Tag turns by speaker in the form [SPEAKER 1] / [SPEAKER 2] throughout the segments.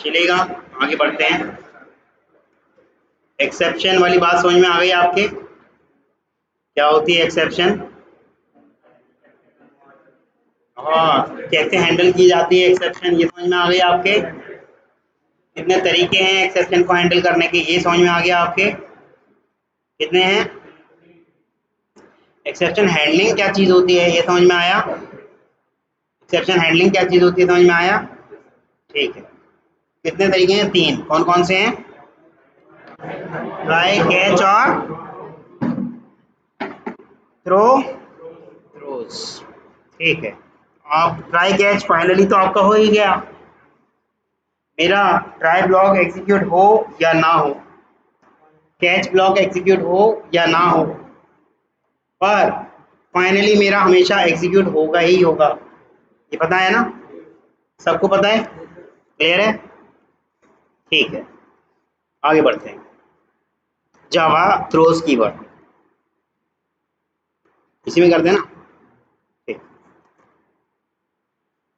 [SPEAKER 1] चलेगा, आगे बढ़ते हैं। एक्सेप्शन वाली बात समझ में आ गई आपके? क्या होती है एक्सेप्शन? हाँ, कैसे हैंडल की जाती है एक्सेप्शन, ये समझ में आ गई आपके? कितने तरीके हैं एक्सेप्शन को हैंडल करने के, ये समझ में आ गया आपके? कितने हैं? एक्सेप्शन हैंडलिंग क्या चीज होती है ये समझ में आया? एक्सेप्शन हैंडलिंग क्या चीज होती है समझ में आया? ठीक है। कितने तरीके हैं? 3। कौन कौन से हैं? ट्राई, कैच और थ्रो, थ्रोज। ठीक है। आप ट्राई कैच फाइनली तो आपका हो ही गया। मेरा ट्राई ब्लॉक एग्जीक्यूट हो या ना हो, कैच ब्लॉक एग्जीक्यूट हो या ना हो, पर फाइनली मेरा हमेशा एग्जीक्यूट होगा ही होगा। ये पता है ना? सबको पता है? क्लियर है? ठीक है, आगे बढ़ते हैं। जावा थ्रोज कीवर्ड, इसी में करते हैं ना? ठीक।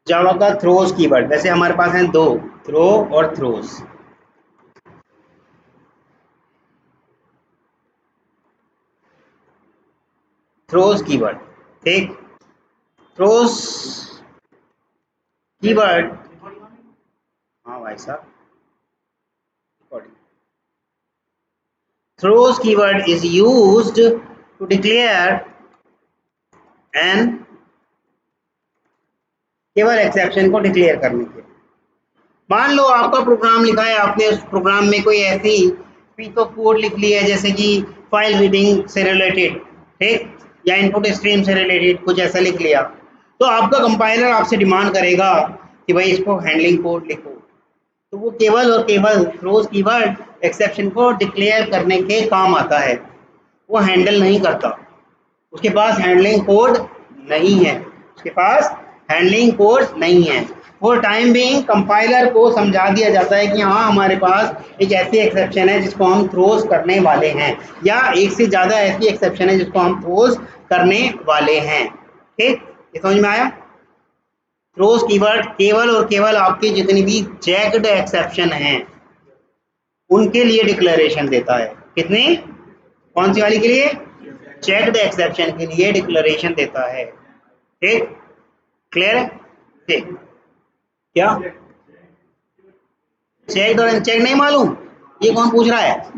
[SPEAKER 1] जावा का थ्रोज कीवर्ड, वैसे हमारे पास हैं 2, थ्रो और थ्रोज। थ्रोज कीवर्ड, ठीक। थ्रोज कीवर्ड, हाँ भाई साहब, throws keyword is used to declare an, केवल एक्सेप्शन को डिक्लेयर करने के लिए। मान लो आपका प्रोग्राम लिखा है, आपने उस प्रोग्राम में कोई ऐसी पीस ऑफ कोड लिख ली है जैसे कि फाइल रीडिंग से रिलेटेड, ठीक, या इनपुट स्ट्रीम से रिलेटेड कुछ ऐसा लिख लिया, तो आपका कंपाइलर आपसे डिमांड करेगा कि भाई इसको हैंडलिंग कोड लिखो, तो वो केवल और केवल थ्रोज कीवर्ड एक्सेप्शन को डिक्लेयर करने के काम आता है, वो हैंडल नहीं करता। उसके पास हैंडलिंग कोड नहीं है, उसके पास हैंडलिंग कोड नहीं है। फॉर टाइम बीइंग कंपाइलर को समझा दिया जाता है कि हाँ हमारे पास एक ऐसी एक्सेप्शन है जिसको हम थ्रोज करने वाले हैं, या एक से ज़्यादा ऐसी एक्सेप्शन है जिसको हम थ्रोज करने वाले हैं। ठीक, ये समझ में आया? थ्रोज कीवर्ड केवल और केवल आपकी जितनी भी चेक्ड एक्सेप्शन हैं उनके लिए डिक्लेरेशन देता है। कितनी? कौन सी वाली के लिए? चेक्ड एक्सेप्शन के लिए डिक्लेरेशन देता है। ठीक, क्लियर है? ठीक, क्या चेक्ड और अनचेक्ड नहीं मालूम? ये कौन पूछ रहा है?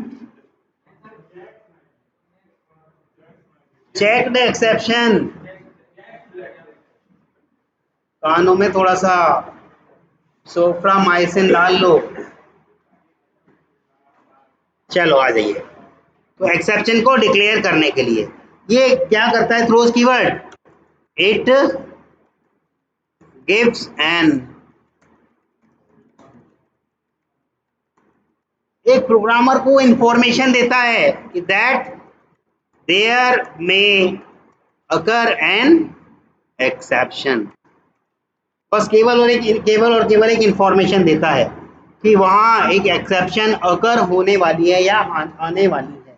[SPEAKER 1] चेक्ड एक्सेप्शन, कानों में थोड़ा सा सोफ्रामाइसिन डाल लो। चलो आ जाइए। तो एक्सेप्शन को डिक्लेयर करने के लिए ये क्या करता है throws keyword? It gives an, एक प्रोग्रामर को इंफॉर्मेशन देता है कि दैट देयर में अकर एन एक्सेप्शन, बस केवल और केवल एक इंफॉर्मेशन देता है कि वहां एक एक्सेप्शन अकर होने वाली है या आने वाली है।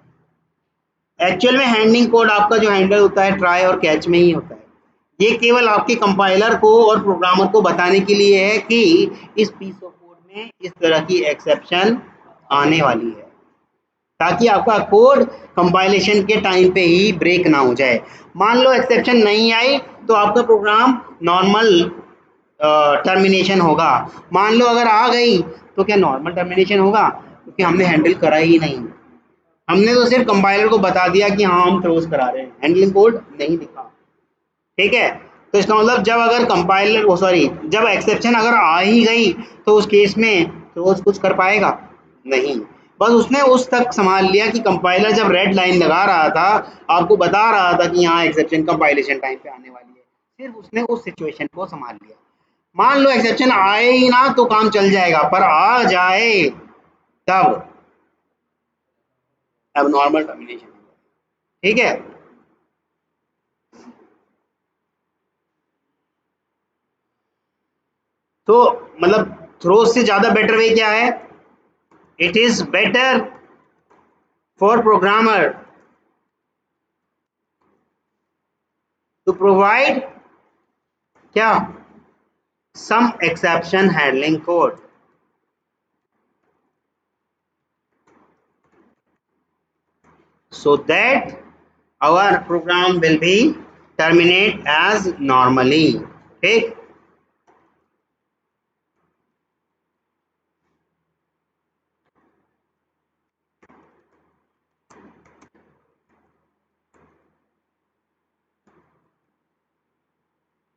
[SPEAKER 1] एक्चुअल में हैंडलिंग कोड आपका जो हैंडल होता है ट्राई और कैच में ही होता है। ये केवल आपके कंपाइलर को और प्रोग्रामर को बताने के लिए है कि इस पीस ऑफ कोड में इस तरह की एक्सेप्शन आने वाली है, ताकि आपका कोड कंपाइलेशन के टाइम पे ही ब्रेक ना हो जाए। मान लो एक्सेप्शन नहीं आई तो आपका प्रोग्राम नॉर्मल टर्मिनेशन होगा। मान लो अगर आ गई तो क्या नॉर्मल टर्मिनेशन होगा? क्योंकि हमने हैंडल करा ही नहीं, हमने तो सिर्फ कंपाइलर को बता दिया कि हाँ हम क्लोज करा रहे हैं, हैंडलिंग कोड नहीं दिखा। ठीक है, तो इसका मतलब जब अगर कंपाइलर वो सॉरी जब एक्सेप्शन अगर आ ही गई तो उस केस में क्लोज कुछ कर पाएगा नहीं। बस उसने उस तक संभाल लिया कि कंपाइलर जब रेड लाइन लगा रहा था आपको बता रहा था कि यहाँ एक्सेप्शन कंपाइलेशन टाइम पे आने वाली है, सिर्फ उसने उस सिचुएशन को संभाल लिया। मान लो एक्सेप्शन आए ही ना तो काम चल जाएगा, पर आ जाए तब अब नॉर्मल टर्मिनेशन। ठीक है, तो मतलब थ्रोज से ज्यादा बेटर वे क्या है? It is better for programmer to provide क्या? Some exception handling code, so that our program will be terminate as normally. ठीक,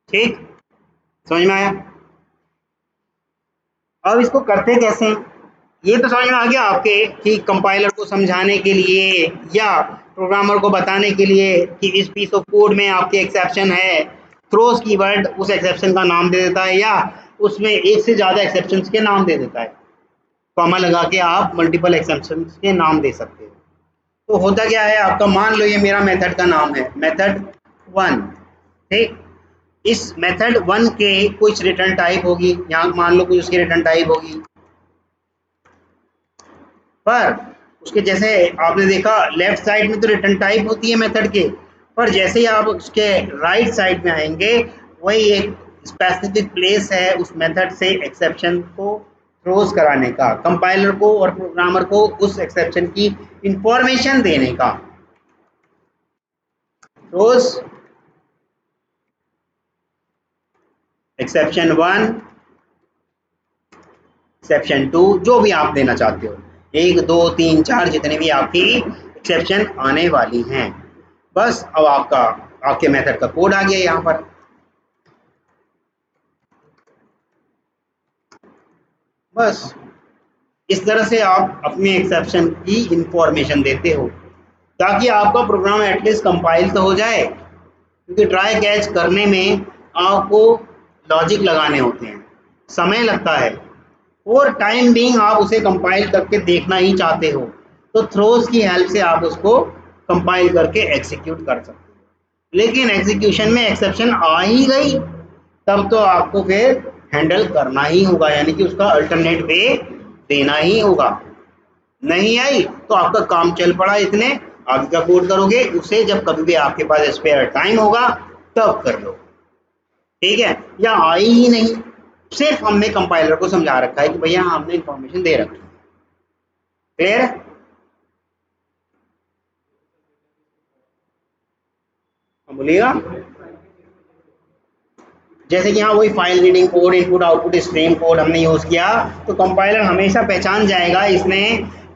[SPEAKER 1] ठीक, समझ में आया? अब इसको करते कैसे हैं? ये तो समझ में आ गया आपके कि कंपाइलर को समझाने के लिए या प्रोग्रामर को बताने के लिए कि इस पीस ऑफ कोड में आपके एक्सेप्शन है, थ्रोस कीवर्ड उस एक्सेप्शन का नाम दे देता है या उसमें एक से ज़्यादा एक्सेप्शंस के नाम दे देता है। कॉमा लगा के आप मल्टीपल एक्सेप्शंस के नाम दे सकते हो। तो होता क्या है आपका, मान लो ये मेरा मेथड का नाम है, मेथड 1, ठीक। इस मेथड 1 के कुछ रिटर्न टाइप होगी, यहाँ मान लो कुछ उसकी रिटर्न टाइप होगी, पर उसके जैसे आपने देखा लेफ्ट साइड में तो रिटर्न टाइप होती है मेथड के, पर जैसे ही आप उसके राइट साइड में आएंगे वही एक स्पेसिफिक प्लेस है उस मेथड से एक्सेप्शन को थ्रोज कराने का, कंपाइलर को और प्रोग्रामर को उस एक्सेप्शन की इंफॉर्मेशन देने का। थ्रोज एक्सेप्शन 1, एक्सेप्शन 2, जो भी आप देना चाहते हो, 1 2 3 4 जितने भी आपकी एक्सेप्शन आने वाली हैं। बस अब आपके मेथड का कोड आ गया यहाँ पर। बस इस तरह से आप अपने एक्सेप्शन की इंफॉर्मेशन देते हो ताकि आपका प्रोग्राम एटलीस्ट कंपाइल तो हो जाए, क्योंकि ट्राई कैच करने में आपको लॉजिक लगाने होते हैं, समय लगता है और टाइम बीइंग आप उसे कंपाइल करके देखना ही चाहते हो, तो थ्रोज की हेल्प से आप उसको कंपाइल करके एग्जीक्यूट कर सकते हो। लेकिन एग्जीक्यूशन में एक्सेप्शन आ ही गई तब तो आपको फिर हैंडल करना ही होगा, यानी कि उसका अल्टरनेट वे देना ही होगा। नहीं आई तो आपका काम चल पड़ा, इतने आगे का कोड करोगे उसे जब कभी भी आपके पास स्पेयर टाइम होगा तब कर लो, ठीक है। या आई ही नहीं, सिर्फ हमने कंपाइलर को समझा रखा है कि भैया हमने इंफॉर्मेशन दे रखी है, क्लियर? बोलिएगा। जैसे कि यहाँ वही file reading code, input output stream code हमने यूज़ किया, तो कंपाइलर हमेशा पहचान जाएगा इसने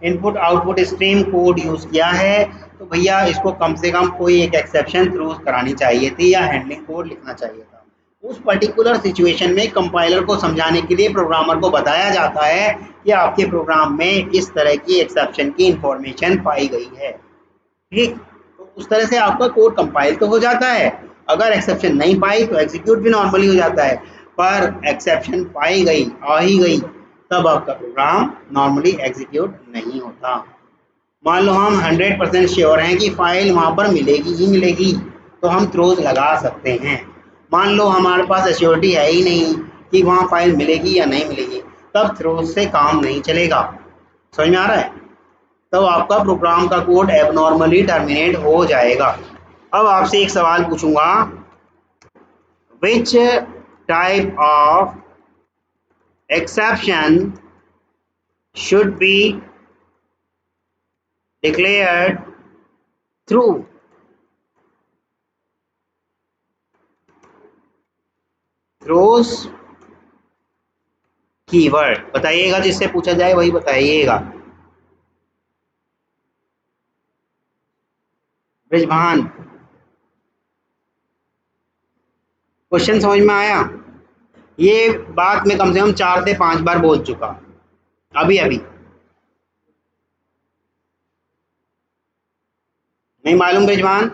[SPEAKER 1] input output stream code use किया है, तो भैया इसको कम से कम कोई एक एक्सेप्शन थ्रोज करानी चाहिए थी या हैंडलिंग कोड लिखना चाहिए था। उस पर्टिकुलर सिचुएशन में कंपाइलर को समझाने के लिए प्रोग्रामर को बताया जाता है कि आपके प्रोग्राम में इस तरह की एक्सेप्शन की इंफॉर्मेशन पाई गई है, ठीक। तो उस तरह से आपका कोड कंपाइल तो हो जाता है, अगर एक्सेप्शन नहीं पाई तो एग्जीक्यूट भी नॉर्मली हो जाता है, पर एक्सेप्शन पाई गई, आ ही गई, तब आपका प्रोग्राम नॉर्मली एग्जीक्यूट नहीं होता। मान लो हम 100% श्योर हैं कि फाइल वहाँ पर मिलेगी ही मिलेगी, तो हम थ्रोज लगा सकते हैं। मान लो हमारे पास एश्योरिटी है ही नहीं कि वहाँ फाइल मिलेगी या नहीं मिलेगी, तब थ्रोज से काम नहीं चलेगा। समझ में आ रहा है? तब आपका प्रोग्राम का कोड एबनॉर्मली टर्मिनेट हो जाएगा। अब आपसे एक सवाल पूछूंगा, which type of exception should be declared through throws keyword? बताइएगा, जिससे पूछा जाए वही बताइएगा। ब्रिजभान, क्वेश्चन समझ में आया? ये बात मैं कम से कम 4 से 5 बार बोल चुका अभी अभी। नहीं मालूम ब्रिजभान?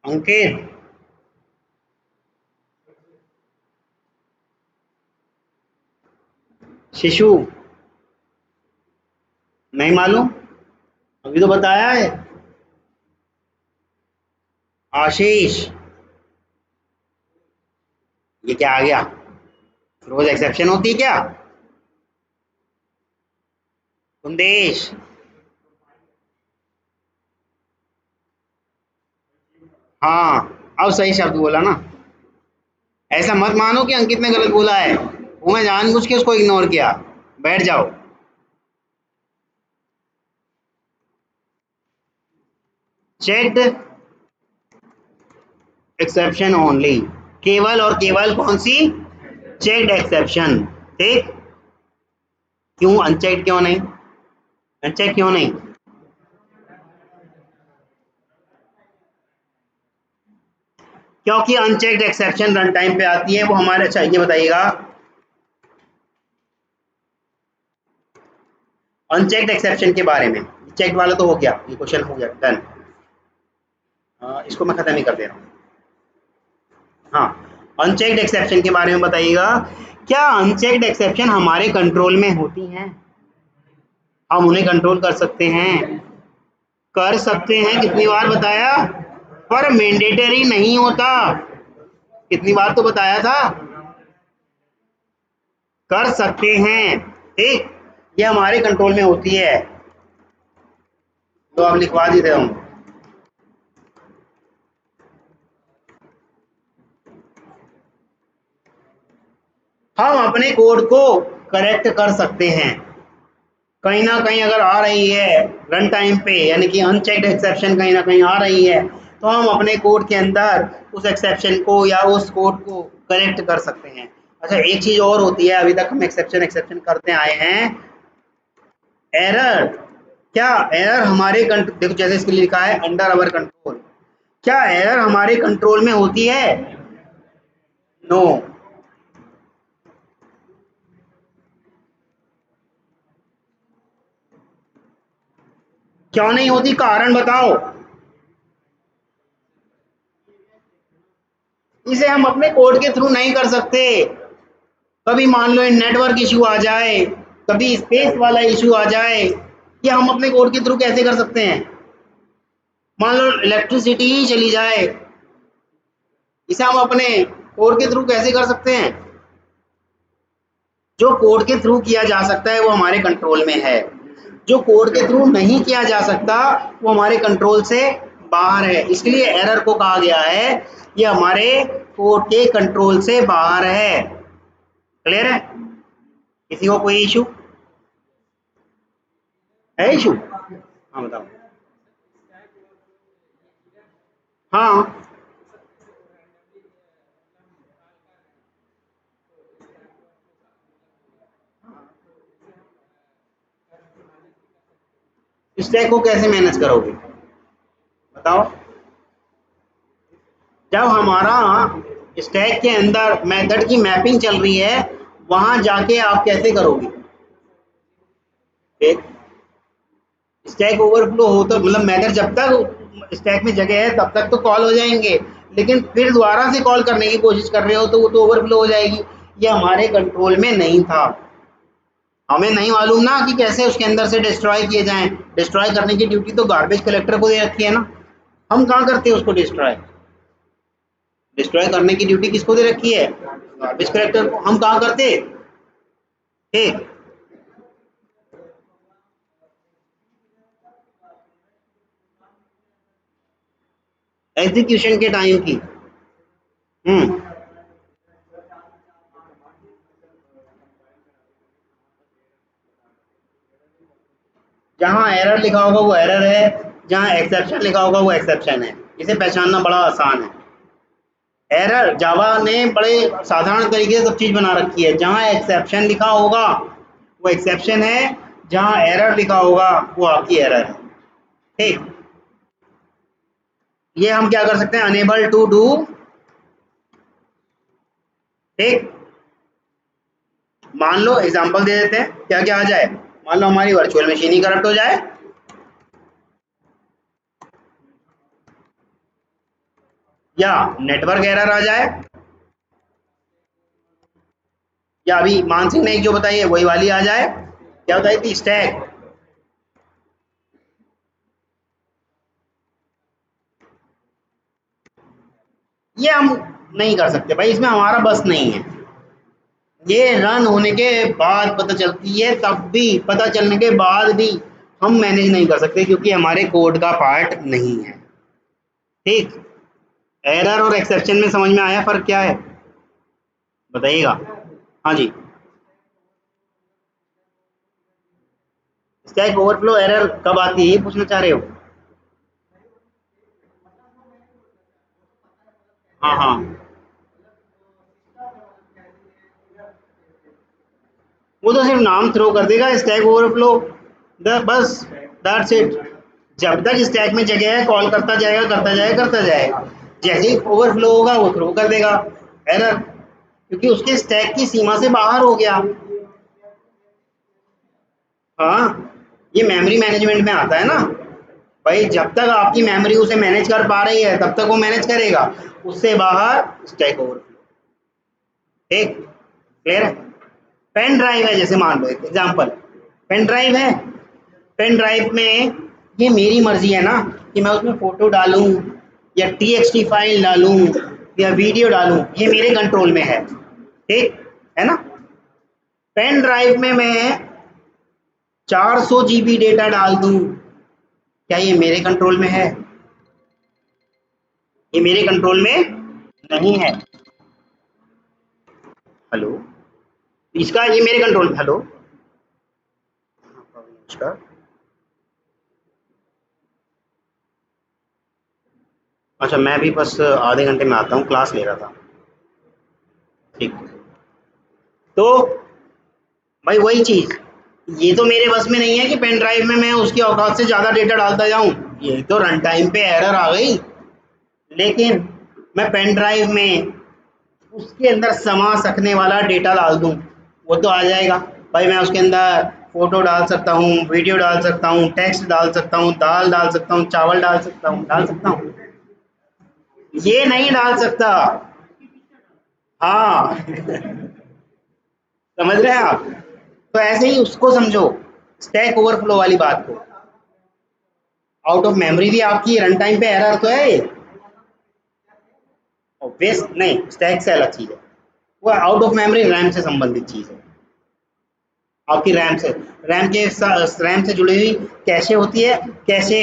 [SPEAKER 1] अंकित, शिशु, नहीं मालूम? अभी तो बताया है। आशीष, ये क्या आ गया? रोज एक्सेप्शन होती है क्या? कुंदेश, हाँ अब सही शब्द बोला ना। ऐसा मत मानो कि अंकित ने गलत बोला है, वो मैं जानबूझ के उसको इग्नोर किया। बैठ जाओ। चेक्ड एक्सेप्शन ओनली, केवल और केवल कौन सी, चेक्ड एक्सेप्शन। ठीक, क्यों अनचेक्ड क्यों नहीं, अनचेक क्यों नहीं? क्योंकि अनचेक्ड एक्सेप्शन रन टाइम पे आती है वो हमारे, अच्छा ये बताइएगा, अनचेक्ड एक्सेप्शन के बारे में, चेक वाला तो हो गया, ये क्वेश्चन हो गया डन। इसको मैं खत्म ही कर दे रहा हूँ। हाँ, अनचेक्ड एक्सेप्शन के बारे में बताइएगा, क्या अनचेक्ड एक्सेप्शन हमारे कंट्रोल में होती हैं? हम उन्हें कंट्रोल कर सकते हैं, कर सकते हैं, कितनी बार बताया, पर मैंडेटरी नहीं होता, कितनी बार तो बताया था, कर सकते हैं। ठीक, ये हमारे कंट्रोल में होती है, तो आप लिखवा देते हूँ। हम अपने कोड को करेक्ट कर सकते हैं, कहीं ना कहीं अगर आ रही है रन टाइम पे, यानी कि अनचेक्ड एक्सेप्शन कहीं ना कहीं आ रही है, तो हम अपने कोड के अंदर उस एक्सेप्शन को या उस कोड को करेक्ट कर सकते हैं। अच्छा, एक चीज और होती है, अभी तक हम एक्सेप्शन एक्सेप्शन करते आए हैं, एरर। क्या एरर हमारे देखो जैसे इसके लिए लिखा है अंडर अवर कंट्रोल, क्या एरर हमारे कंट्रोल में होती है? नो। क्यों नहीं होती, कारण बताओ। इसे हम अपने कोड के थ्रू नहीं कर सकते, कभी मान लो नेटवर्क इशू आ जाए, कभी स्पेस वाला इशू आ जाए, ये हम अपने कोड के थ्रू कैसे कर सकते हैं? मान लो इलेक्ट्रिसिटी ही चली जाए, इसे हम अपने कोड के थ्रू कैसे कर सकते हैं? जो कोड के थ्रू किया जा सकता है वो हमारे कंट्रोल में है, जो कोड के थ्रू नहीं किया जा सकता वो हमारे कंट्रोल से बाहर है, इसलिए एरर को कहा गया है ये हमारे कोड के कंट्रोल से बाहर है। क्लियर है? किसी को कोई इशू है, इशू? हाँ बताओ। हाँ, स्टैक को कैसे मैनेज करोगे बताओ? जब हमारा स्टैक के अंदर मेथड की मैपिंग चल रही है, वहां जाके आप कैसे करोगे? स्टैक ओवरफ्लो होता मतलब मेथड जब तक स्टैक में जगह है तब तक तो कॉल हो जाएंगे, लेकिन फिर दोबारा से कॉल करने की कोशिश कर रहे हो तो वो तो ओवरफ्लो हो जाएगी। ये हमारे कंट्रोल में नहीं था, हमें नहीं मालूम ना कि कैसे उसके अंदर से डिस्ट्रॉय किए जाएं। डिस्ट्रॉय करने की ड्यूटी तो गार्बेज कलेक्टर को दे रखी है ना, हम कहाँ करते हैं उसको डिस्ट्रॉय? डिस्ट्रॉय करने की ड्यूटी किसको दे रखी है? गार्बेज कलेक्टर को, हम कहाँ करते? ठीक, एग्जीक्यूशन के टाइम की। हम्म, जहाँ एरर लिखा होगा वो एरर है, जहाँ एक्सेप्शन लिखा होगा वो एक्सेप्शन है, इसे पहचानना बड़ा आसान है। एरर जावा ने बड़े साधारण तरीके से सब चीज बना रखी है, जहाँ एक्सेप्शन लिखा होगा वो एक्सेप्शन है, जहाँ एरर लिखा होगा वो आपकी एरर है। ठीक, ये हम क्या कर सकते हैं, अनेबल टू डू। ठीक, मान लो एग्जांपल दे देते हैं क्या क्या आ जाए, मान लो हमारी वर्चुअल मशीन ही करप्ट हो जाए, या नेटवर्क एरर आ जाए, या अभी मान सिंह ने एक जो बताई है वही वाली आ जाए, क्या बताई थी, स्टैक। ये हम नहीं कर सकते भाई, इसमें हमारा बस नहीं है, ये रन होने के बाद पता चलती है, तब भी पता चलने के बाद भी हम मैनेज नहीं कर सकते क्योंकि हमारे कोड का पार्ट नहीं है। ठीक, एरर और एक्सेप्शन में समझ में आया फर्क क्या है, बताइएगा। हाँ जी, स्टैक ओवरफ्लो एरर कब आती है ये पूछना चाह रहे हो? हाँ हाँ, वो तो सिर्फ नाम थ्रो कर देगा स्टैक ओवरफ्लो, बस दैट्स इट। जब तक स्टैक में जगह है कॉल करता जाएगा करता जाएगा करता जाएगा, जैसे ही ओवरफ्लो होगा वो थ्रो कर देगा एरर, क्योंकि उसके स्टैक की सीमा से बाहर हो गया। हाँ, ये मेमोरी मैनेजमेंट में आता है ना भाई, जब तक आपकी मेमोरी उसे मैनेज कर पा रही है तब तक वो मैनेज करेगा, उससे बाहर स्टैक ओवरफ्लो। ठीक, क्लियर है। पेन ड्राइव है, जैसे मान लो एक एग्जांपल, पेन ड्राइव है, पेन ड्राइव में ये मेरी मर्जी है ना कि मैं उसमें फोटो डालूं या टीएक्सटी फाइल डालूं या वीडियो डालूं, ये मेरे कंट्रोल में है। ठीक है ना। पेन ड्राइव में मैं 400 जीबी डेटा डाल दूं, क्या ये मेरे कंट्रोल में है? ये मेरे कंट्रोल में नहीं है। हेलो, इसका ये मेरे कंट्रोल में, हेलो नमस्कार। अच्छा, मैं भी बस आधे घंटे में आता हूँ, क्लास ले रहा था। ठीक, तो भाई वही चीज, ये तो मेरे बस में नहीं है कि पेन ड्राइव में मैं उसकी औकात से ज़्यादा डेटा डालता जाऊं, ये तो रन टाइम पे एरर आ गई। लेकिन मैं पेन ड्राइव में उसके अंदर समा सकने वाला डेटा डाल दूं, वो तो आ जाएगा भाई। मैं उसके अंदर फोटो डाल सकता हूँ, वीडियो डाल सकता हूँ, टेक्स्ट डाल सकता हूँ, दाल डाल सकता हूँ, चावल डाल सकता हूँ, ये नहीं डाल सकता। हाँ समझ रहे हैं आप। तो ऐसे ही उसको समझो, स्टैक ओवरफ्लो वाली बात को, आउट ऑफ मेमोरी भी आपकी रन टाइम पे एरर तो है ये, और वेस्ट नहीं, स्टैक से अलग चीज है, वो आउट ऑफ मेमोरी रैम से संबंधित चीज है। आपकी रैम से, रैम से जुड़ी हुई कैशे होती है, कैशे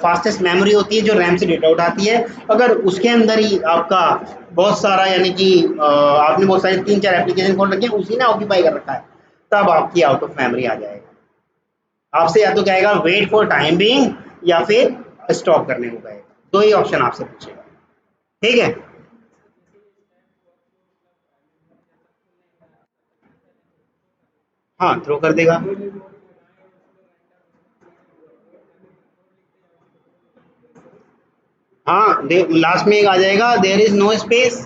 [SPEAKER 1] फास्टेस्ट मेमोरी होती है जो रैम से डेटा उठाती है। अगर उसके अंदर ही आपका बहुत सारा, यानी कि आपने बहुत सारी 3-4 एप्लीकेशन खोल रखी है, उसी ने ऑक्यूपाई कर रखा है, तब आपकी आउट ऑफ मेमोरी आ जाएगा। आपसे या तो कहेगा वेट फॉर टाइम बीइंग, या फिर स्टॉप करने को कहेगा, दो ही ऑप्शन आपसे पूछेगा। ठीक है। हाँ, थ्रो कर देगा। हाँ, लास्ट में एक आ जाएगा, देयर इज नो स्पेस।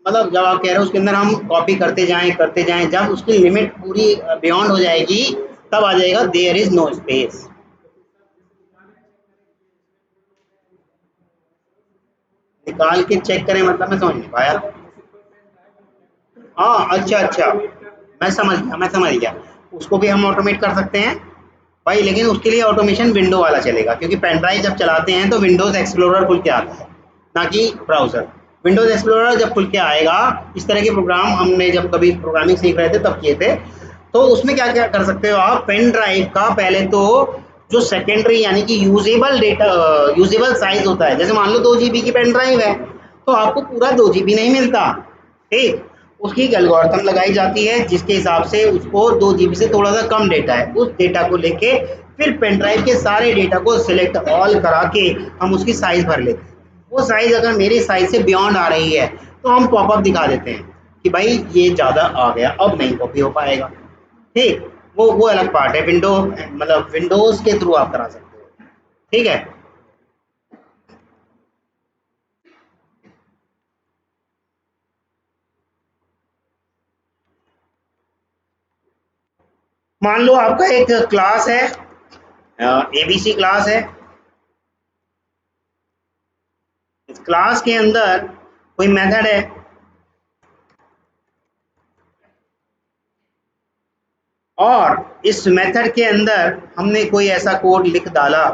[SPEAKER 1] मतलब जब आप कह रहे हो उसके अंदर हम कॉपी करते जाएं, जब उसकी लिमिट पूरी बियॉन्ड हो जाएगी, तब आ जाएगा देयर इज नो स्पेस। निकाल के चेक करें मतलब मैं समझ नहीं पाया। हाँ, अच्छा अच्छा, मैं समझ गया। उसको भी हम ऑटोमेट कर सकते हैं भाई, लेकिन उसके लिए ऑटोमेशन विंडो वाला चलेगा, क्योंकि पेन ड्राइव जब चलाते हैं तो विंडोज एक्सप्लोरर खुल के आता है, ना कि ब्राउजर। विंडोज एक्सप्लोरर जब खुल के आएगा, इस तरह के प्रोग्राम हमने जब कभी प्रोग्रामिंग सीख रहे थे तब किए थे, तो उसमें क्या क्या कर सकते हो आप, पेन ड्राइव का पहले तो जो सेकेंडरी यानी कि यूजेबल डेटा, यूजेबल साइज होता है, जैसे मान लो 2 जीबी की पेन ड्राइव है, तो आपको पूरा 2 जीबी नहीं मिलता। ठीक, उसकी एक एल्गोरिथम लगाई जाती है जिसके हिसाब से उसको 2 जीबी से थोड़ा सा कम डेटा है, उस डेटा को लेके फिर पेन ड्राइव के सारे डेटा को सिलेक्ट ऑल करा के हम उसकी साइज भर लेते हैं। वो साइज अगर मेरी साइज से बियॉन्ड आ रही है तो हम पॉपअप दिखा देते हैं कि भाई ये ज़्यादा आ गया, अब नहीं कॉपी हो पाएगा। ठीक, वो अलग पार्ट है, विंडो मतलब विंडोज के थ्रू आप करा सकते हो। ठीक है। मान लो आपका एक क्लास है, एबीसी क्लास है, इस क्लास के अंदर कोई मेथड है, और इस मेथड के अंदर हमने कोई ऐसा कोड लिख डाला,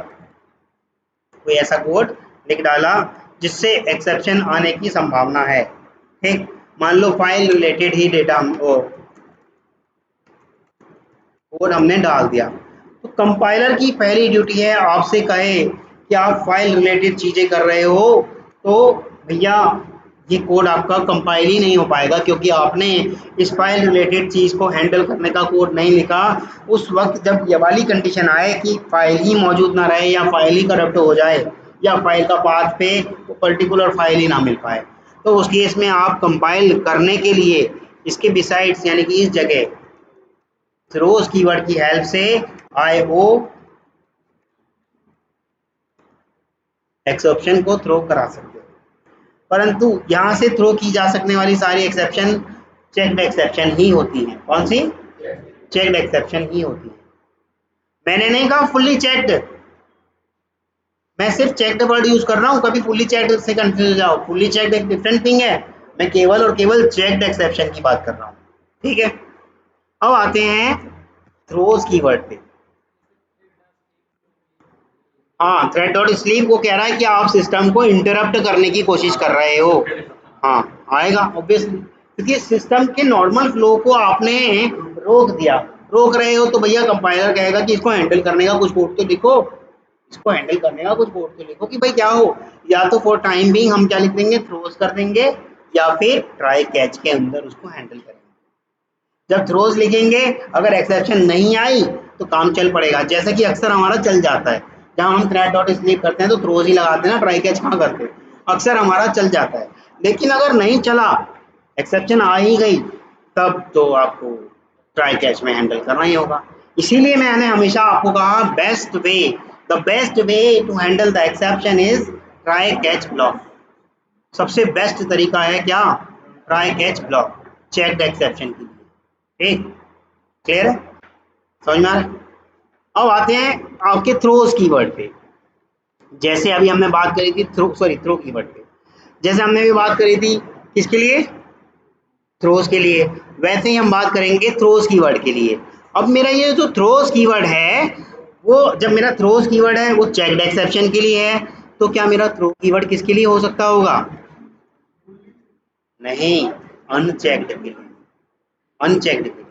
[SPEAKER 1] कोई ऐसा कोड लिख डाला जिससे एक्सेप्शन आने की संभावना है। ठीक, मान लो फाइल रिलेटेड ही डेटा हम कोड हमने डाल दिया, तो कंपाइलर की पहली ड्यूटी है आपसे कहे कि आप फाइल रिलेटेड चीज़ें कर रहे हो, तो भैया ये कोड आपका कंपाइल ही नहीं हो पाएगा, क्योंकि आपने इस फाइल रिलेटेड चीज़ को हैंडल करने का कोड नहीं लिखा। उस वक्त जब ये वाली कंडीशन आए कि फाइल ही मौजूद ना रहे या फाइल ही करप्ट हो जाए या फाइल का पाथ पे पर्टिकुलर फाइल ही ना मिल पाए, तो उस केस में आप कंपाइल करने के लिए इसके बिसाइड्स यानी कि इस जगह थ्रोज कीवर्ड की हेल्प से IO एक्सेप्शन को थ्रो करा सकते हो। परंतु यहाँ से थ्रो की जा सकने वाली सारी एक्सेप्शन चेक्ड एक्सेप्शन ही होती हैं। कौन सी? चेक्ड एक्सेप्शन ही होती है। मैंने नहीं कहा फुल्ली चेक्ड, मैं सिर्फ चेक्ड वर्ड यूज कर रहा हूँ, कभी फुल्ली चेक्ड से कंफ्यूज हो जाओ। फुल्ली चेक्ड एक डिफरेंट थिंग है, मैं केवल और केवल चेक्ड एक्सेप्शन की बात कर रहा हूँ। ठीक है, अब आते हैं थ्रोज कीवर्ड पे। हाँ, थ्रेड डॉट स्लीप वो कह रहा है कि आप सिस्टम को इंटरप्ट करने की कोशिश कर रहे हो। हाँ, आएगा ऑब्वियसली, क्योंकि सिस्टम के नॉर्मल फ्लो को आपने रोक दिया। रोक रहे हो तो भैया कंपाइलर कहेगा कि इसको हैंडल करने का कुछ कोड तो लिखो, इसको हैंडल करने का कुछ कोड तो लिखो कि भाई क्या हो। या तो फॉर टाइम बिंग हम क्या लिख देंगे, थ्रोज कर देंगे, या फिर ट्राई कैच के अंदर उसको हैंडल करेंगे। जब थ्रोज लिखेंगे, अगर एक्सेप्शन नहीं आई तो काम चल पड़ेगा, जैसा कि अक्सर हमारा चल जाता है। जहाँ हम थ्रेड डॉट स्लीप करते हैं तो थ्रोज ही लगाते हैं ना, ट्राई कैच कहाँ करते हैं, अक्सर हमारा चल जाता है। लेकिन अगर नहीं चला, एक्सेप्शन आ ही गई, तब तो आपको ट्राई कैच में हैंडल करना ही होगा। इसीलिए मैंने हमेशा आपको कहा the best way to handle the exception is try catch block. सबसे बेस्ट तरीका है क्या? Try catch block, check the exception के लिए। ठीक, क्लियर है, समझ में आ रहा है? अब आते हैं आपके थ्रोज कीवर्ड पे। जैसे अभी हमने बात करी थी थ्रो कीवर्ड पे, जैसे हमने भी बात करी थी किसके लिए, थ्रोज के लिए, वैसे ही हम बात करेंगे थ्रोज कीवर्ड के लिए। अब मेरा ये जो थ्रोज कीवर्ड है, वो जब मेरा थ्रोज कीवर्ड है वो चेक्ड एक्सेप्शन के लिए है, तो क्या मेरा थ्रो कीवर्ड किसके लिए हो सकता होगा? नहीं, अनचेक्ड के लिए, अनचेक्ड के लिए।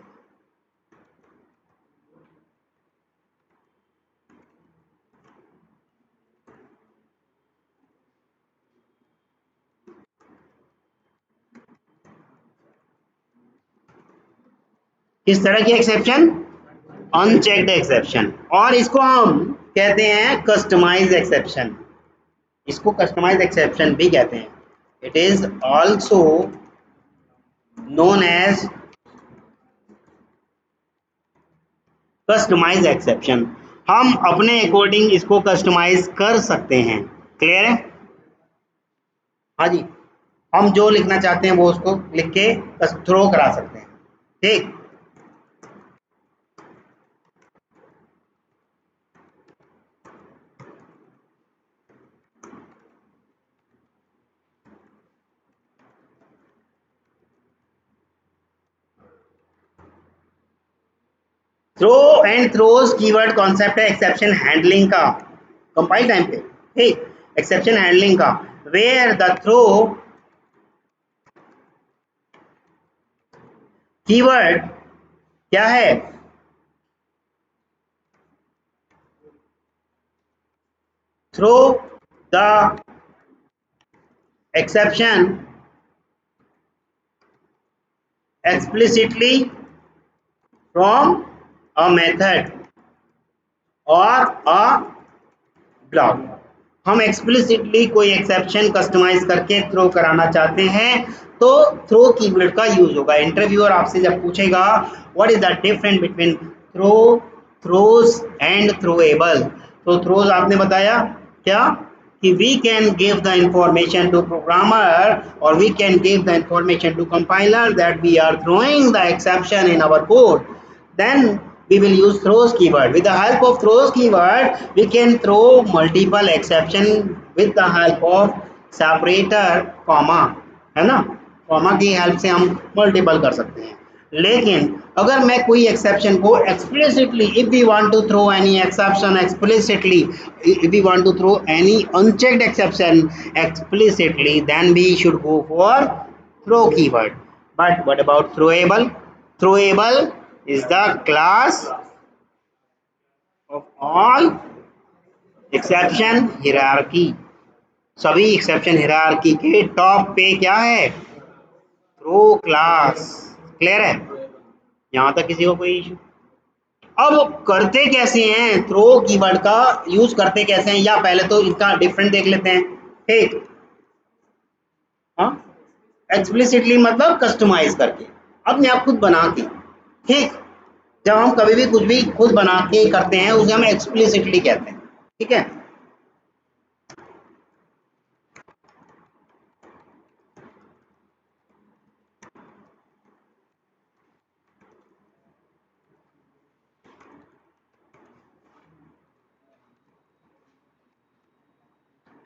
[SPEAKER 1] किस तरह की एक्सेप्शन? अनचेक्ड एक्सेप्शन, और इसको हम कहते हैं कस्टमाइज एक्सेप्शन। इसको कस्टमाइज एक्सेप्शन भी कहते हैं। It is also known as customize exception. हम अपने अकॉर्डिंग इसको कस्टमाइज कर सकते हैं। क्लियर है? हाँ जी, हम जो लिखना चाहते हैं वो उसको लिख के थ्रो करा सकते हैं। ठीक, throw and throws keyword concept है एक्सेप्शन हैंडलिंग का, कंपाइल टाइम पे। ठीक, एक्सेप्शन हैंडलिंग का, वेयर द थ्रो कीवर्ड क्या है, throw the exception explicitly from a method और a ब्लॉक। हम एक्सप्लिसिटली कोई एक्सेप्शन कस्टमाइज करके थ्रो कराना चाहते हैं तो थ्रो कीवर्ड का यूज होगा। इंटरव्यूअर आपसे जब पूछेगा what is the difference between throw, throws and throwable, तो थ्रोज आपने बताया क्या कि we can give the information to programmer or we can give the information to compiler that we are throwing the exception in our code, then we will use throws keyword. With the help of throws keyword we can throw multiple exception with the help of separator comma, है ना, comma की help से हम multiple कर सकते हैं। लेकिन अगर मैं कोई एक्सेप्शन को explicitly, if we want to throw any exception explicitly, if we want to throw any unchecked exception explicitly, then we should go for throw keyword. But what about throwable? Throwable is the class of all exception hierarchy. सभी exception hierarchy के top पे क्या है? Throw class. Clear है? यहां तक किसी को कोई इशू? अब करते कैसे हैं थ्रो कीवर्ड का यूज करते कैसे हैं, या पहले तो इसका डिफरेंट देख लेते हैं। ठीक, हाँ, एक्सप्लिसिटली मतलब कस्टमाइज करके, अपने आप खुद बना के। ठीक, जब हम कभी भी कुछ भी खुद बना के करते हैं उसे हम एक्सप्लिसिटली कहते हैं। ठीक है,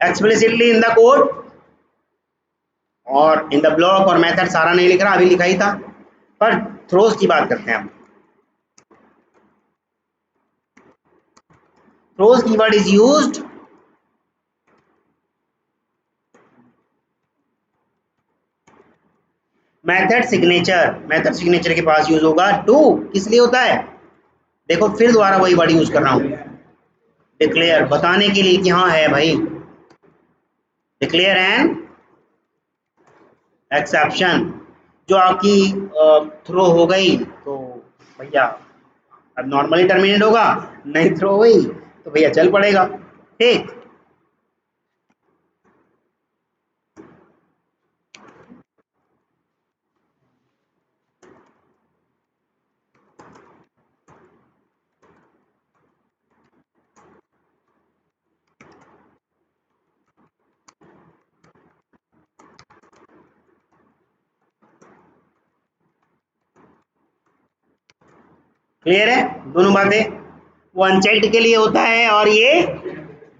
[SPEAKER 1] एक्सप्लिसिटली इन द कोड और इन द ब्लॉक और मेथड सारा नहीं लिख रहा, अभी लिखा ही था, पर थ्रोज की बात करते हैं हम। Throws keyword is used method signature के पास यूज होगा टू, किस लिए होता है? देखो फिर दोबारा वही वर्ड यूज कर रहा हूं, डिक्लेयर, बताने के लिए कि हाँ है भाई, डिक्लेयर एन एक्सेप्शन। जो आपकी थ्रो हो गई तो भैया अब नॉर्मली टर्मिनेट होगा, नहीं थ्रो हुई तो भैया चल पड़ेगा। ठीक, क्लियर है दोनों बातें? वो अनचेक्ड के लिए होता है और ये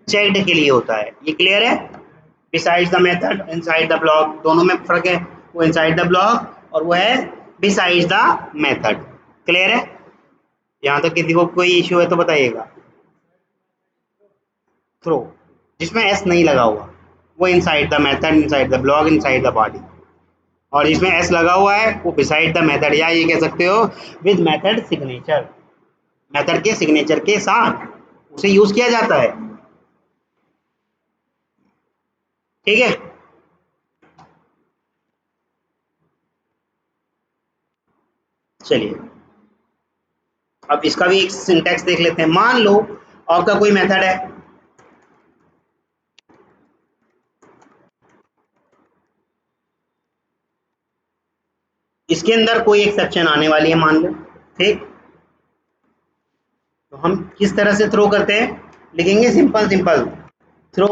[SPEAKER 1] चेक्ड के लिए होता है, ये क्लियर है? Besides the method inside the block, दोनों में फर्क है, वो इनसाइड द ब्लॉक और वो है बिसाइड्स द मेथड। क्लियर है? यहाँ तक किसी को कोई इश्यू है तो बताइएगा। थ्रो जिसमें एस नहीं लगा हुआ वो inside the method, inside the block, inside the body, और जिसमें एस लगा हुआ है वो बिसाइड द मेथड, या ये कह सकते हो विद मेथड सिग्नेचर, मेथड के सिग्नेचर के साथ उसे यूज किया जाता है। ठीक है, चलिए अब इसका भी एक सिंटैक्स देख लेते हैं। मान लो आपका कोई मेथड है, इसके अंदर कोई एक्सेप्शन आने वाली है मान लो। ठीक, तो हम किस तरह से थ्रो करते हैं, लिखेंगे सिंपल सिंपल थ्रो,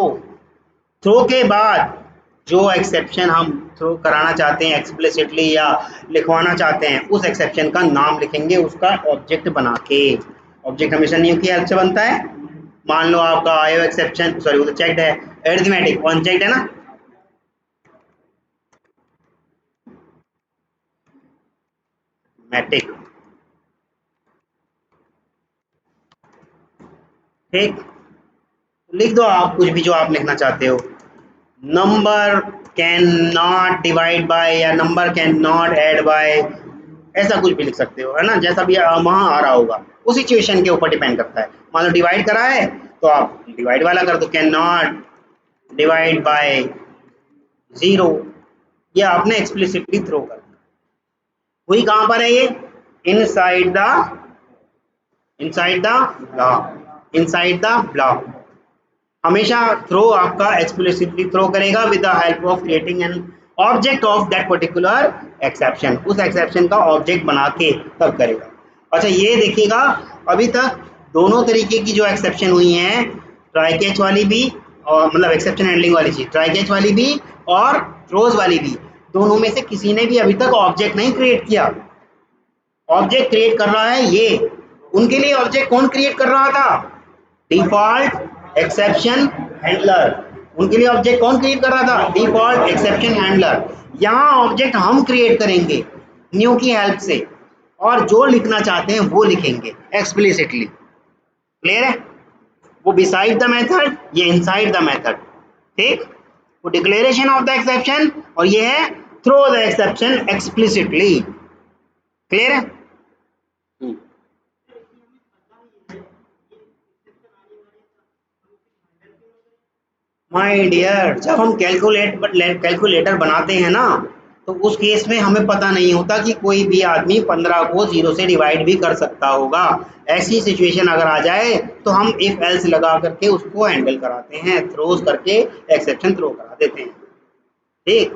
[SPEAKER 1] थ्रो के बाद जो एक्सेप्शन हम थ्रो कराना चाहते हैं एक्सप्लिसिटली या लिखवाना चाहते हैं उस एक्सेप्शन का नाम लिखेंगे उसका ऑब्जेक्ट बना के। ऑब्जेक्ट हमेशा न्यू की हेल्प से बनता है। मान लो आपका आयो एक्सेप्शन, सॉरी वो तो चेक्ड है, एरिथमेटिक अनचेक्ड है ना, मैटिक। ठीक, लिख दो आप कुछ भी जो आप लिखना चाहते हो, number can not divide by या number can not add by, ऐसा कुछ भी लिख सकते हो, है ना, जैसा भी वहाँ आ रहा होगा उस सिचुएशन के ऊपर डिपेंड करता है। मान लो डिवाइड करा है तो आप डिवाइड वाला कर दो, can not divide by zero, या आपने एक्सप्लिसिटली थ्रो कर दिया। वही कहाँ पर है ये? Inside the, inside the block, inside the block. हमेशा थ्रो आपका एक्सप्लिसिटली थ्रो करेगा with the help of creating an object of that particular exception, उस एक्सेप्शन का ऑब्जेक्ट बना के तब करेगा। अच्छा ये देखिएगा, अभी तक दोनों तरीके की जो एक्सेप्शन हुई हैं, ट्राई कैच वाली भी और मतलब एक्सेप्शन हैंडलिंग वाली चीज, ट्राई कैच वाली भी और थ्रोज वाली भी, दोनों में से किसी ने भी अभी तक ऑब्जेक्ट नहीं क्रिएट किया। ऑब्जेक्ट क्रिएट कर रहा है ये, उनके लिए ऑब्जेक्ट कौन क्रिएट कर रहा था? Default exception handler. उनके लिए ऑब्जेक्ट कौन क्रिएट कर रहा था? Default exception handler. यहाँ ऑब्जेक्ट हम क्रिएट करेंगे न्यू की हेल्प से, और जो लिखना चाहते हैं वो लिखेंगे एक्सप्लिसिटली। क्लियर है? वो बिसाइड द मेथड, ये इनसाइड द मेथड। ठीक, वो डिक्लेरेशन ऑफ द एक्सेप्शन और ये है throw the exception explicitly. Clear है? माय डियर, जब हम कैलकुलेटर बनाते हैं ना, तो उस केस में हमें पता नहीं होता कि कोई भी आदमी 15 को 0 से डिवाइड भी कर सकता होगा। ऐसी सिचुएशन अगर आ जाए तो हम इफ एल्स लगा करके उसको हैंडल कराते हैं, थ्रोज करके एक्सेप्शन थ्रो करा देते हैं। ठीक,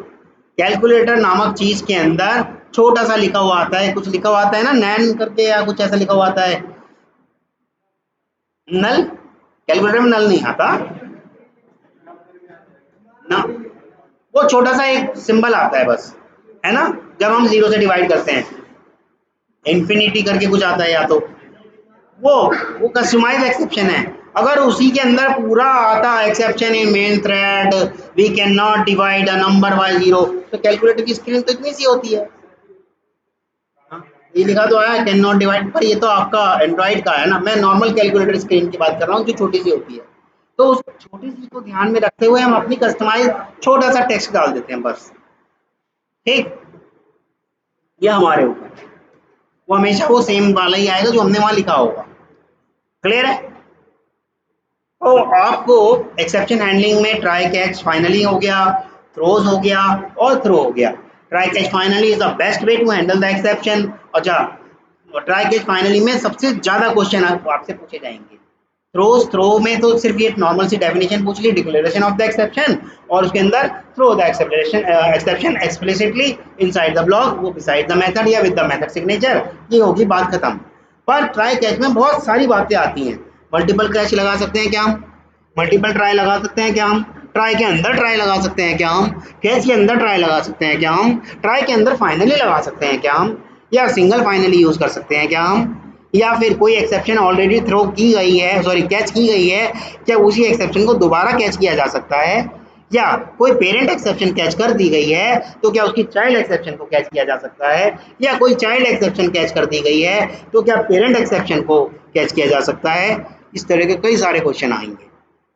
[SPEAKER 1] कैलकुलेटर नामक चीज के अंदर छोटा सा लिखा हुआ आता है, कुछ लिखा हुआ आता है ना, नैन करके या कुछ ऐसा लिखा हुआ आता है। नल, कैलकुलेटर में नल नहीं आता ना, वो छोटा सा एक सिंबल आता है बस, है ना, जब हम 0 से डिवाइड करते हैं। इन्फिनिटी करके कुछ आता है, या तो वो कस्टमाइज एक्सेप्शन है। अगर उसी के अंदर पूरा आता exception in main thread we can not divide a number by 0, तो कैलकुलेटर की स्क्रीन तो इतनी सी होती है। हाँ, ये लिखा तो है कैन नॉट डिवाइड, पर ये तो आपका एंड्रॉइड का है ना, मैं नॉर्मल कैलकुलेटर स्क्रीन की बात कर रहा हूँ जो छोटी सी होती है। तो उस छोटी सी को ध्यान में रखते हुए हम अपनी कस्टमाइज छोटा सा टेक्स्ट डाल देते हैं बस। ठीक, ये हमारे ऊपर, वो हमेशा वो सेम वाला ही आएगा जो हमने वहां लिखा होगा। क्लियर है? तो आपको एक्सेप्शन हैंडलिंग में ट्राई कैच फाइनली हो गया, थ्रोज हो गया और थ्रो हो गया। Try catch finally is the best way to handle the exception. अच्छा, ट्राई कैच फाइनली में सबसे ज्यादा क्वेश्चन आपसे पूछे जाएंगे। थ्रो में तो सिर्फ ये नॉर्मल सी डेफिनेशन पूछ ली, डिक्लेरेशन ऑफ द एक्सेप्शन, और उसके अंदर throw the exception explicitly inside the block, वो बिसाइड द मेथड या विद द मेथड सिग्नेचर, ये होगी बात खत्म। पर ट्राई कैच में बहुत सारी बातें आती हैं। मल्टीपल कैच लगा सकते हैं क्या हम? मल्टीपल ट्राई लगा सकते हैं क्या हम? ट्राई के अंदर ट्राई लगा सकते हैं क्या हम? कैच के अंदर ट्राई लगा सकते हैं क्या हम? ट्राई के अंदर फाइनली लगा सकते हैं क्या हम? या सिंगल फाइनली यूज कर सकते हैं क्या हम? या फिर कोई एक्सेप्शन ऑलरेडी थ्रो की गई है, सॉरी कैच की गई है, क्या उसी एक्सेप्शन को दोबारा कैच किया जा सकता है? या कोई पेरेंट एक्सेप्शन कैच कर दी गई है तो क्या उसकी चाइल्ड एक्सेप्शन को कैच किया जा सकता है? या कोई चाइल्ड एक्सेप्शन कैच कर दी गई है तो क्या पेरेंट एक्सेप्शन को कैच किया जा सकता है? इस तरह के कई सारे क्वेश्चन आएंगे,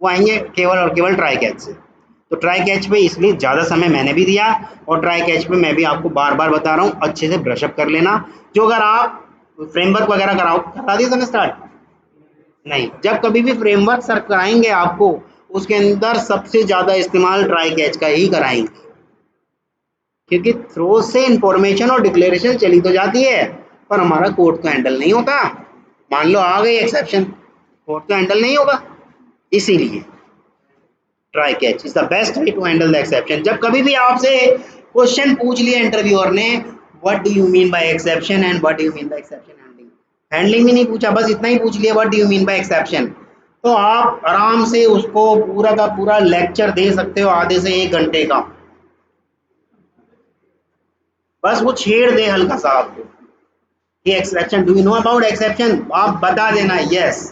[SPEAKER 1] वो आएंगे केवल और केवल ट्राई कैच से। तो ट्राई कैच पे इसलिए ज़्यादा समय मैंने भी दिया, और ट्राई कैच पे मैं भी आपको बार बार बता रहा हूँ, अच्छे से ब्रशअप कर लेना। जो अगर आप फ्रेमवर्क वगैरह करा दिया था ना स्टार्ट, नहीं, जब कभी भी फ्रेमवर्क सर कराएंगे आपको, उसके अंदर सबसे ज़्यादा इस्तेमाल ट्राई कैच का ही कराएंगे, क्योंकि थ्रो से इंफॉर्मेशन और डिक्लेरेशन चली तो जाती है, पर हमारा कोड तो हैंडल नहीं होता। मान लो आ गई एक्सेप्शन, कोड तो हैंडल नहीं होगा, इसीलिए try catch is the best way to handle the exception. जब कभी भी आपसे क्वेश्चन पूछ लिया इंटरव्यूअर ने, what do you mean by exception and what do you mean by exception handling, handling भी नहीं पूछा, बस इतना ही पूछ लिया, what do you mean by exception, तो आप आराम से उसको पूरा का पूरा लेक्चर दे सकते हो, आधे से 1 घंटे का। बस वो छेड़ दे हल्का सा आपको कि exception, do you know about exception, आप बता देना यस।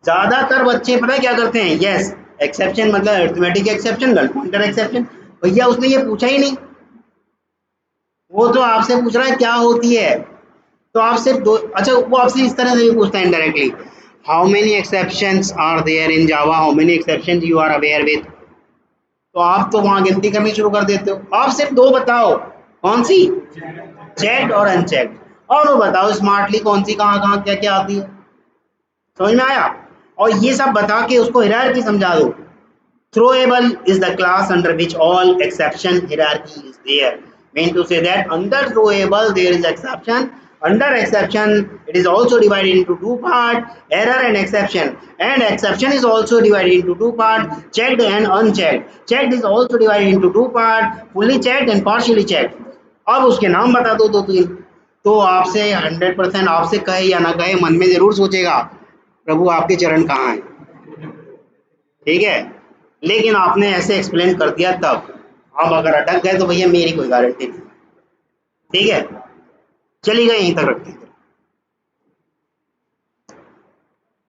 [SPEAKER 1] ज्यादातर बच्चे पता है क्या करते हैं, यस एक्सेप्शन मतलब arithmetic exception, null pointer exception. भैया उसने ये पूछा ही नहीं, वो तो आपसे पूछ रहा है क्या होती है, तो आप सिर्फ दो, अच्छा वो आपसे इस तरह से भी पूछता है indirectly, how many exceptions are there in Java, how many exceptions you are aware with, तो आप तो वहां गिनती करनी शुरू कर देते हो। आप सिर्फ 2 बताओ, कौन सी? चेक्ड और अनचेक्ड, और वो बताओ स्मार्टली कौन सी कहाँ कहाँ क्या क्या आती है। समझ में आया? और ये सब बता के उसको हायरार्की समझा दो। Throwable is the class under which all exception hierarchy is there. Mean to say that under throwable there is exception. Under exception, it is also divided into 2 parts: error and exception. And exception is also divided into 2 parts: checked and unchecked. Checked is also divided into 2 parts: fully checked and partially checked. अब उसके नाम बता दो 2-3, तो आपसे 100% आपसे कहे या ना कहे मन में जरूर सोचेगा प्रभु आपके चरण कहाँ हैं। ठीक है, लेकिन आपने ऐसे एक्सप्लेन कर दिया तब, अब अगर अटक गए तो भैया मेरी कोई गारंटी नहीं। ठीक है, चलिएगा यहीं तक रखते हैं।